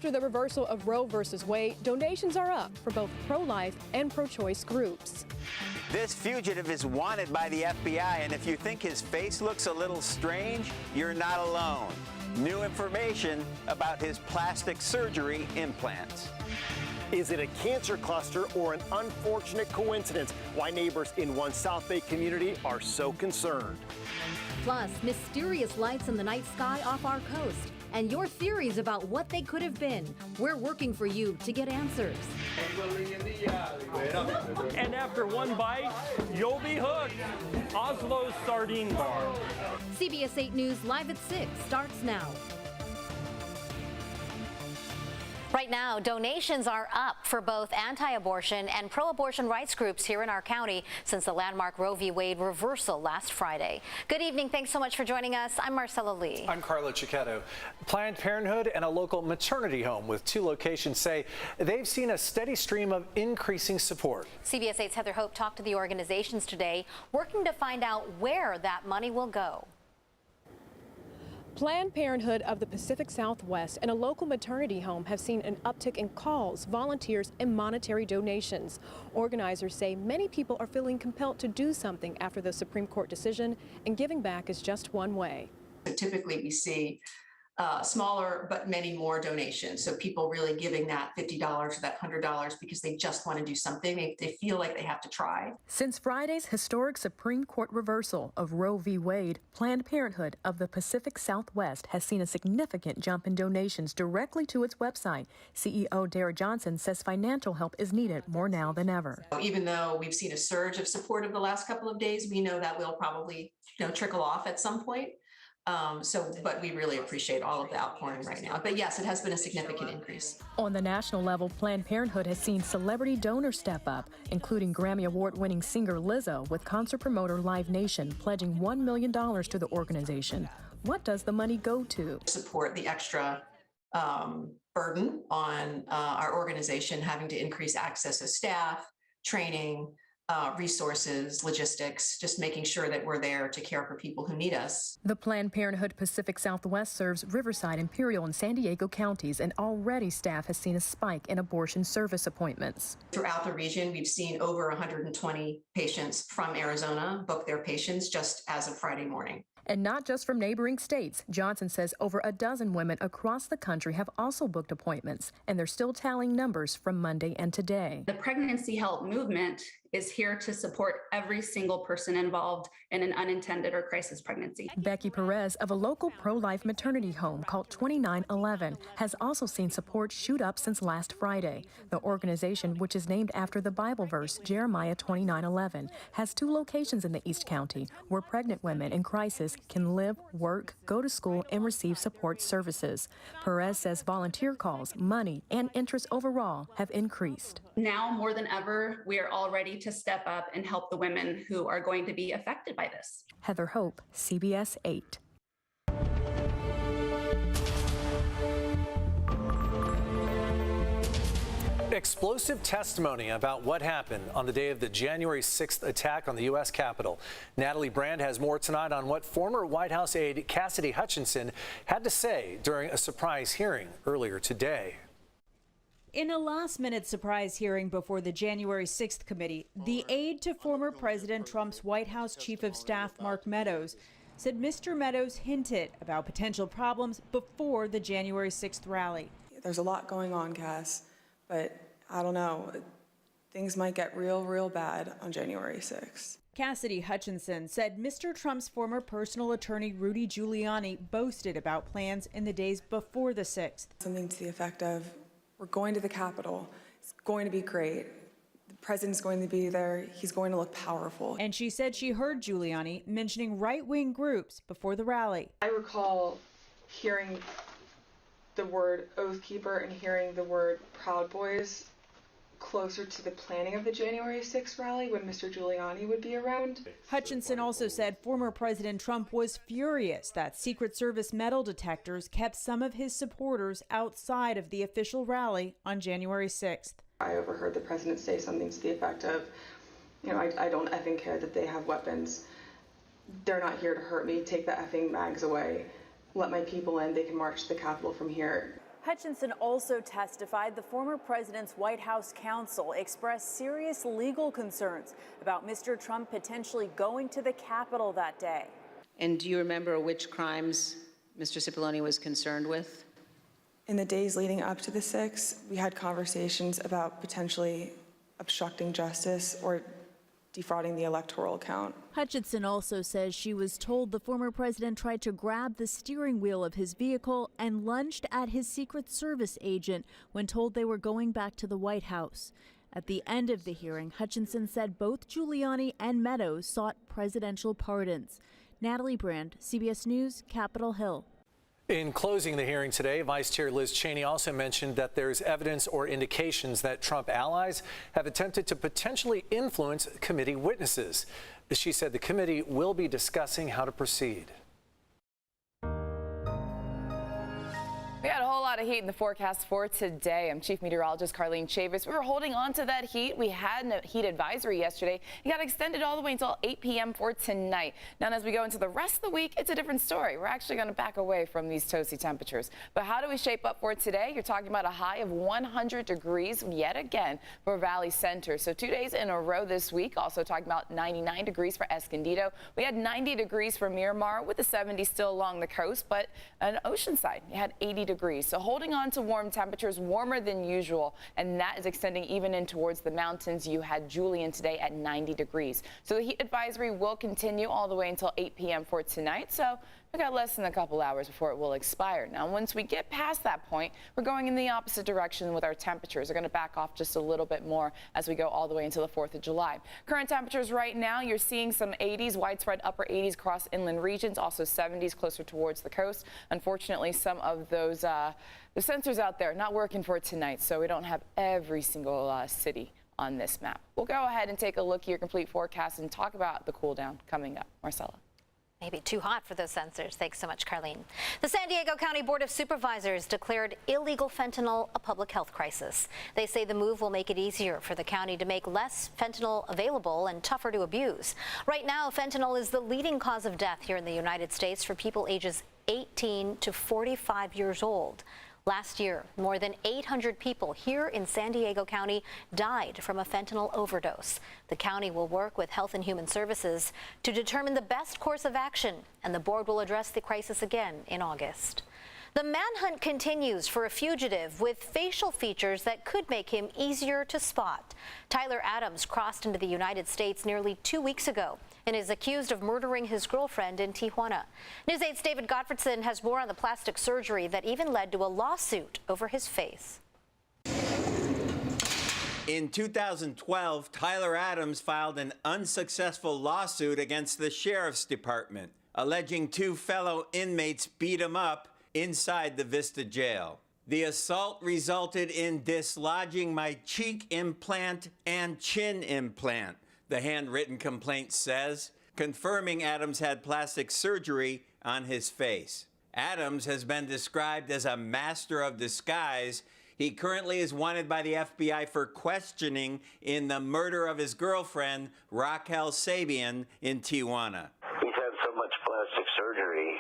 After the reversal of Roe versus Wade, donations are up for both pro-life and pro-choice groups. This fugitive is wanted by the FBI, and if you think his face looks a little strange, you're not alone. New information about his plastic surgery implants. Is it a cancer cluster or an unfortunate coincidence? Why neighbors in one South Bay community are so concerned. Plus, mysterious lights in the night sky off our coast. And your theories about what they could have been. We're working for you to get answers. And after one bite, you'll be hooked. Oslo's Sardine Bar. CBS 8 News Live at 6 starts now. Right now, donations are up for both anti-abortion and pro-abortion rights groups here in our county since the landmark Roe v. Wade reversal last Friday. Good evening. Thanks so much for joining us. I'm Marcella Lee. I'm Carla Chiquetto. Planned Parenthood and a local maternity home with 2 locations say they've seen a steady stream of increasing support. CBS 8's Heather Hope talked to the organizations today, working to find out where that money will go. Planned Parenthood of the Pacific Southwest and a local maternity home have seen an uptick in calls, volunteers, and monetary donations. Organizers say many people are feeling compelled to do something after the Supreme Court decision, and giving back is just one way. So typically we see smaller but many more donations. So people really giving that $50 or that $100 because they just want to do something. They feel like they have to try. Since Friday's historic Supreme Court reversal of Roe v. Wade, Planned Parenthood of the Pacific Southwest has seen a significant jump in donations directly to its website. CEO Dara Johnson says financial help is needed more now than ever. Even though we've seen a surge of support over the last couple of days, we know that will probably trickle off at some point. But we really appreciate all of the outpouring right now. But yes, it has been a significant increase. On the national level, Planned Parenthood has seen celebrity donors step up, including Grammy Award-winning singer Lizzo, with concert promoter Live Nation pledging $1 million to the organization. What does the money go to? Support the extra burden on our organization, having to increase access of staff, training, resources, logistics, just making sure that we're there to care for people who need us. The Planned Parenthood Pacific Southwest serves Riverside, Imperial, and San Diego counties, and already staff has seen a spike in abortion service appointments. Throughout the region, we've seen over 120 patients from Arizona book their patients just as of Friday morning. And not just from neighboring states. Johnson says over a dozen women across the country have also booked appointments, and they're still tallying numbers from Monday and today. The Pregnancy Help movement is here to support every single person involved in an unintended or crisis pregnancy. Becky Perez of a local pro-life maternity home called 2911 has also seen support shoot up since last Friday. The organization, which is named after the Bible verse Jeremiah 29:11, has 2 locations in the East County where pregnant women in crisis can live, work, go to school, and receive support services. Perez says volunteer calls, money, and interest overall have increased. Now more than ever, we are all ready to step up and help the women who are going to be affected by this. Heather Hope, CBS 8. Explosive testimony about what happened on the day of the January 6th attack on the U.S. Capitol. Natalie Brand has more tonight on what former White House aide Cassidy Hutchinson had to say during a surprise hearing earlier today. In a last-minute surprise hearing before the January 6th committee, the aide to former President Trump's White House Chief of Staff Mark Meadows said Mr. Meadows hinted about potential problems before the January 6th rally. There's a lot going on, Cass, but I don't know. Things might get real bad on January 6th. Cassidy Hutchinson said Mr. Trump's former personal attorney Rudy Giuliani boasted about plans in the days before the 6th. Something to the effect of, we're going to the Capitol. It's going to be great. The president's going to be there. He's going to look powerful. And she said she heard Giuliani mentioning right-wing groups before the rally. I recall hearing the word Oath Keeper and hearing the word Proud Boys closer to the planning of the January 6th rally when Mr. Giuliani would be around. Hutchinson also said former President Trump was furious that Secret Service metal detectors kept some of his supporters outside of the official rally on January 6th. I overheard the president say something to the effect of, I don't effing care that they have weapons. They're not here to hurt me. Take the effing mags away. Let my people in. They can march to the Capitol from here. Hutchinson also testified the former president's White House counsel expressed serious legal concerns about Mr. Trump potentially going to the Capitol that day. And do you remember which crimes Mr. Cipollone was concerned with? In the days leading up to the 6th, we had conversations about potentially obstructing justice or defrauding the electoral count. Hutchinson also says she was told the former president tried to grab the steering wheel of his vehicle and lunged at his Secret Service agent when told they were going back to the White House. At the end of the hearing, Hutchinson said both Giuliani and Meadows sought presidential pardons. Natalie Brand, CBS News, Capitol Hill. In closing the hearing today, Vice Chair Liz Cheney also mentioned that there's evidence or indications that Trump allies have attempted to potentially influence committee witnesses. She said the committee will be discussing how to proceed. We had a whole lot of heat in the forecast for today. I'm Chief Meteorologist Carlene Chavis. We were holding on to that heat. We had a heat advisory yesterday. It got extended all the way until 8 p.m. for tonight. Now, as we go into the rest of the week, it's a different story. We're actually going to back away from these toasty temperatures. But how do we shape up for today? You're talking about a high of 100 degrees yet again for Valley Center. So 2 days in a row this week. Also talking about 99 degrees for Escondido. We had 90 degrees for Miramar with the 70 still along the coast, but on Oceanside, you had 80 degrees. So holding on to warm temperatures, warmer than usual, and that is extending even in towards the mountains. You had Julian today at 90 degrees. So the heat advisory will continue all the way until 8 p.m. for tonight. So we got less than a couple hours before it will expire. Now, once we get past that point, we're going in the opposite direction with our temperatures. They're going to back off just a little bit more as we go all the way until the 4th of July. Current temperatures right now, you're seeing some 80s, widespread upper 80s across inland regions, also 70s closer towards the coast. Unfortunately, some of those the sensors out there not working for tonight, so we don't have every single city on this map. We'll go ahead and take a look at your complete forecast and talk about the cool down coming up. Marcella. Maybe too hot for those sensors. Thanks so much, Carlene. The San Diego County Board of Supervisors declared illegal fentanyl a public health crisis. They say the move will make it easier for the county to make less fentanyl available and tougher to abuse. Right now, fentanyl is the leading cause of death here in the United States for people ages 18 to 45 years old. Last year, more than 800 people here in San Diego County died from a fentanyl overdose. The county will work with Health and Human Services to determine the best course of action, and the board will address the crisis again in August. The manhunt continues for a fugitive with facial features that could make him easier to spot. Tyler Adams crossed into the United States nearly 2 weeks ago and is accused of murdering his girlfriend in Tijuana. News 8's David Gottfredson has more on the plastic surgery that even led to a lawsuit over his face. In 2012, Tyler Adams filed an unsuccessful lawsuit against the Sheriff's Department, alleging 2 fellow inmates beat him up inside the Vista jail. The assault resulted in dislodging my cheek implant and chin implant, the handwritten complaint says, confirming Adams had plastic surgery on his face. Adams has been described as a master of disguise. He currently is wanted by the FBI for questioning in the murder of his girlfriend, Raquel Sabian, in Tijuana. He's had so much plastic surgery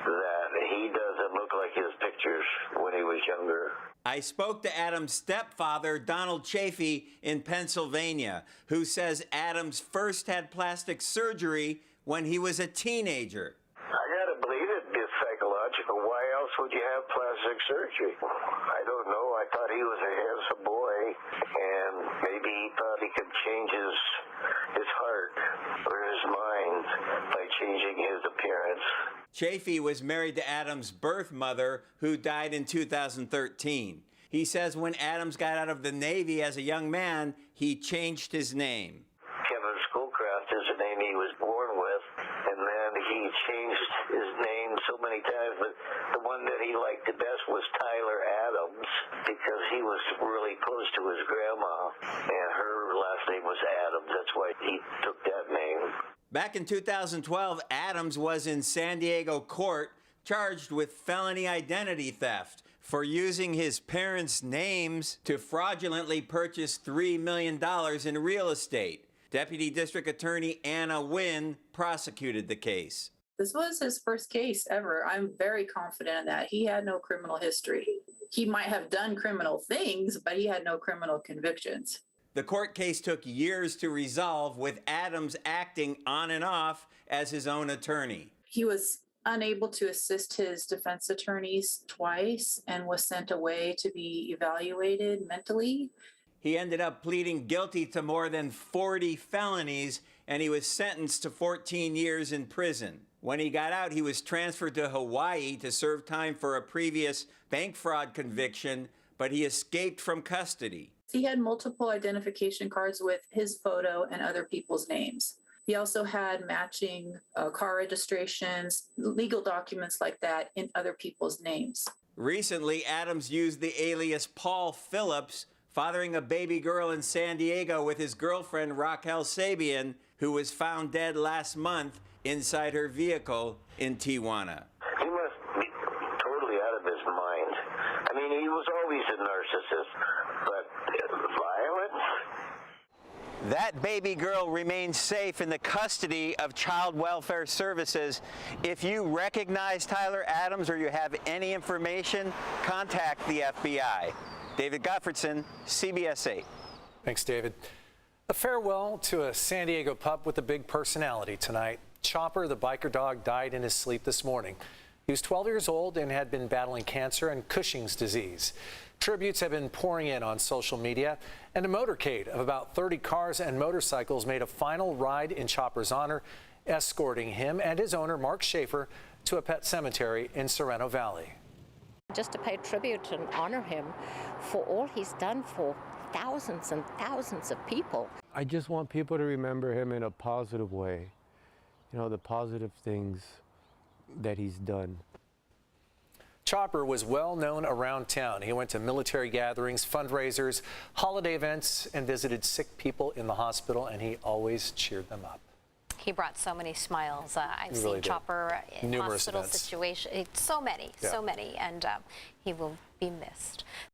that he doesn't look like his pictures when he was younger. I spoke to Adams' stepfather, Donald Chafee, in Pennsylvania, who says Adams first had plastic surgery when he was a teenager. I gotta believe it is psychological. Why else would you have plastic surgery? I don't know. I thought he was a handsome boy, and maybe he thought he could change his heart or his mind by changing his appearance. Chafee was married to Adams' birth mother, who died in 2013. He says when Adams got out of the Navy as a young man, he changed his name. Kevin Schoolcraft is the name he was born with, and then he changed his name so many times, but the one that he liked the best was Tyler Adams, because he was really close to his grandma, and her last name was Adams. That's why he took that name. Back in 2012, Adams was in San Diego court charged with felony identity theft for using his parents' names to fraudulently purchase $3 million in real estate. Deputy District Attorney Anna Wynn prosecuted the case. This was his first case ever. I'm very confident in that. He had no criminal history. he might have done criminal things, but he had no criminal convictions. The court case took years to resolve, with Adams acting on and off as his own attorney. He was unable to assist his defense attorneys twice and was sent away to be evaluated mentally. He ended up pleading guilty to more than 40 felonies, and he was sentenced to 14 years in prison. When he got out, he was transferred to Hawaii to serve time for a previous bank fraud conviction, but he escaped from custody. He had multiple identification cards with his photo and other people's names. He also had matching car registrations, legal documents like that in other people's names. Recently, Adams used the alias Paul Phillips, fathering a baby girl in San Diego with his girlfriend Raquel Sabian, who was found dead last month inside her vehicle in Tijuana. He must be totally out of his mind. I mean, he was always a narcissist, but violent? That baby girl remains safe in the custody of Child Welfare Services. If you recognize Tyler Adams or you have any information, contact the FBI. David Gottfredson, CBS 8. Thanks, David. A farewell to a San Diego pup with a big personality tonight. Chopper, the biker dog, died in his sleep this morning. He was 12 years old and had been battling cancer and Cushing's disease. Tributes have been pouring in on social media, and a motorcade of about 30 cars and motorcycles made a final ride in Chopper's honor, escorting him and his owner, Mark Schaefer, to a pet cemetery in Sorrento Valley. Just to pay tribute and honor him for all he's done for thousands and thousands of people. I just want people to remember him in a positive way, you know, the positive things that he's done. Chopper was well known around town. He went to military gatherings, fundraisers, holiday events, and visited sick people in the hospital, and he always cheered them up. He brought so many smiles. I've He seen really did. Chopper in Numerous hospital events. situations, so many, Yeah. and he will be missed.